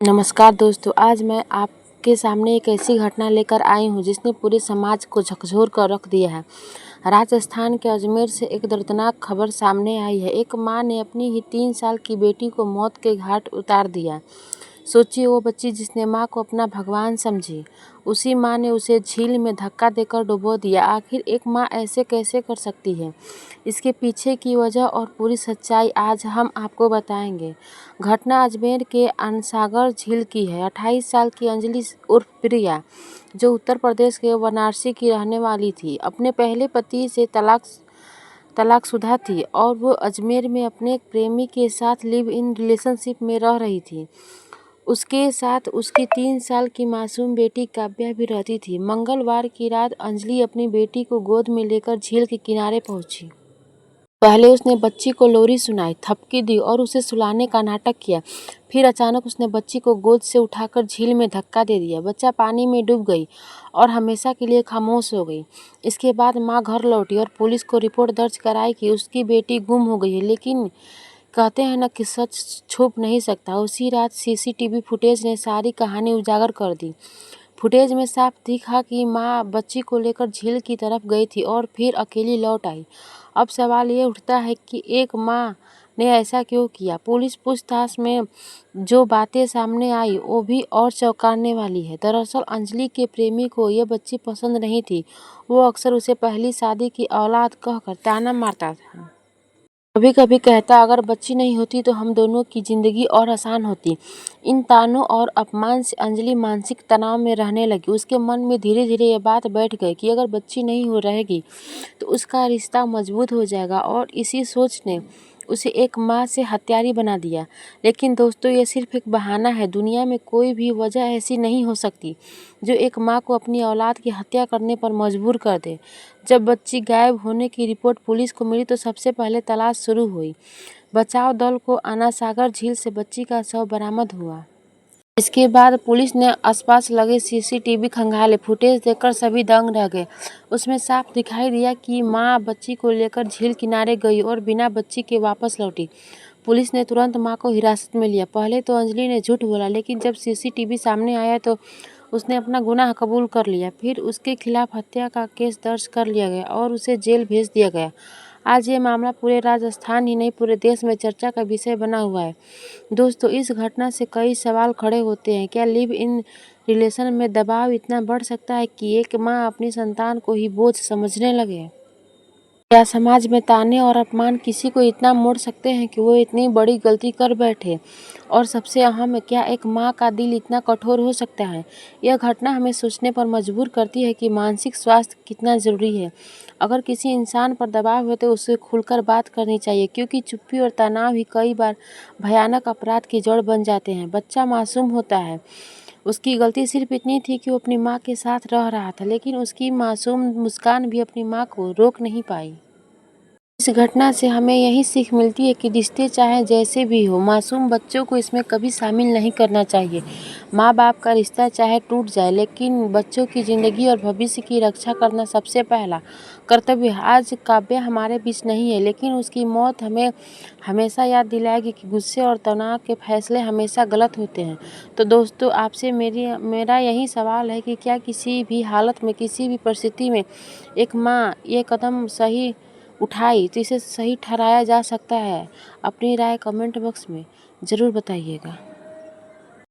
नमस्कार दोस्तों, आज मैं आपके सामने एक ऐसी घटना लेकर आई हूँ जिसने पूरे समाज को झकझोर कर रख दिया है। राजस्थान के अजमेर से एक दर्दनाक खबर सामने आई है। एक माँ ने अपनी ही 3 साल की बेटी को मौत के घाट उतार दिया। सोचिए, वो बच्ची जिसने माँ को अपना भगवान समझी, उसी माँ ने उसे झील में धक्का देकर डुबो दिया। आखिर एक माँ ऐसे कैसे कर सकती है? इसके पीछे की वजह और पूरी सच्चाई आज हम आपको बताएंगे। घटना अजमेर के अनसागर झील की है। 28 साल की अंजलि उर्फ प्रिया, जो उत्तर प्रदेश के वाराणसी की रहने वाली थी, अपने पहले पति से तलाकशुदा थी और वो अजमेर में अपने एक प्रेमी के साथ लिव इन रिलेशनशिप में रह रही थी। उसके साथ उसकी 3 साल की मासूम बेटी काव्या भी रहती थी। मंगलवार की रात अंजलि अपनी बेटी को गोद में लेकर झील के किनारे पहुंची। पहले उसने बच्ची को लोरी सुनाई, थपकी दी और उसे सुलाने का नाटक किया। फिर अचानक उसने बच्ची को गोद से उठाकर झील में धक्का दे दिया। बच्चा पानी में डूब गई और हमेशा के लिए खामोश हो गई। इसके बाद माँ घर लौटी और पुलिस को रिपोर्ट दर्ज कराई कि उसकी बेटी गुम हो गई है। लेकिन कहते हैं ना कि सच छुप नहीं सकता। उसी रात सीसीटीवी फुटेज ने सारी कहानी उजागर कर दी। फुटेज में साफ दिखा कि माँ बच्ची को लेकर झील की तरफ गई थी और फिर अकेली लौट आई। अब सवाल ये उठता है कि एक माँ ने ऐसा क्यों किया? पुलिस पूछताछ में जो बातें सामने आई वो भी और चौंकाने वाली है। दरअसल अंजलि के प्रेमी को ये बच्ची पसंद नहीं थी। वो अक्सर उसे पहली शादी की औलाद कहकर ताना मारता था। कभी कभी कहता, अगर बच्ची नहीं होती तो हम दोनों की जिंदगी और आसान होती। इन तानों और अपमान से अंजलि मानसिक तनाव में रहने लगी। उसके मन में धीरे धीरे ये बात बैठ गई कि अगर बच्ची नहीं हो रहेगी तो उसका रिश्ता मजबूत हो जाएगा, और इसी सोच ने उसे एक माँ से हत्यारी बना दिया। लेकिन दोस्तों, ये सिर्फ एक बहाना है। दुनिया में कोई भी वजह ऐसी नहीं हो सकती जो एक माँ को अपनी औलाद की हत्या करने पर मजबूर कर दे। जब बच्ची गायब होने की रिपोर्ट पुलिस को मिली तो सबसे पहले तलाश शुरू हुई। बचाव दल को अनासागर झील से बच्ची का शव बरामद हुआ। इसके बाद पुलिस ने आसपास लगे सीसीटीवी खंगाले। फुटेज देखकर सभी दंग रह गए। उसमें साफ दिखाई दिया कि माँ बच्ची को लेकर झील किनारे गई और बिना बच्ची के वापस लौटी। पुलिस ने तुरंत माँ को हिरासत में लिया। पहले तो अंजलि ने झूठ बोला, लेकिन जब सीसीटीवी सामने आया तो उसने अपना गुनाह कबूल कर लिया। फिर उसके खिलाफ हत्या का केस दर्ज कर लिया गया और उसे जेल भेज दिया गया। आज ये मामला पूरे राजस्थान ही नहीं, पूरे देश में चर्चा का विषय बना हुआ है। दोस्तों, इस घटना से कई सवाल खड़े होते हैं। क्या लिव इन रिलेशन में दबाव इतना बढ़ सकता है कि एक माँ अपनी संतान को ही बोझ समझने लगे? क्या समाज में ताने और अपमान किसी को इतना मोड़ सकते हैं कि वो इतनी बड़ी गलती कर बैठे? और सबसे अहम है, क्या एक माँ का दिल इतना कठोर हो सकता है? यह घटना हमें सोचने पर मजबूर करती है कि मानसिक स्वास्थ्य कितना ज़रूरी है। अगर किसी इंसान पर दबाव है तो उसे खुलकर बात करनी चाहिए, क्योंकि चुप्पी और तनाव ही कई बार भयानक अपराध की जड़ बन जाते हैं। बच्चा मासूम होता है। उसकी गलती सिर्फ इतनी थी कि वो अपनी माँ के साथ रह रहा था, लेकिन उसकी मासूम मुस्कान भी अपनी माँ को रोक नहीं पाई। इस घटना से हमें यही सीख मिलती है कि रिश्ते चाहे जैसे भी हो, मासूम बच्चों को इसमें कभी शामिल नहीं करना चाहिए। माँ बाप का रिश्ता चाहे टूट जाए, लेकिन बच्चों की ज़िंदगी और भविष्य की रक्षा करना सबसे पहला कर्तव्य है। आज काव्या हमारे बीच नहीं है, लेकिन उसकी मौत हमें हमेशा याद दिलाएगी कि गुस्से और तनाव के फैसले हमेशा गलत होते हैं। तो दोस्तों, आपसे मेरा यही सवाल है कि क्या किसी भी हालत में, किसी भी परिस्थिति में एक माँ ये कदम सही उठाई तो इसे सही ठहराया जा सकता है? अपनी राय कमेंट बॉक्स में ज़रूर बताइएगा।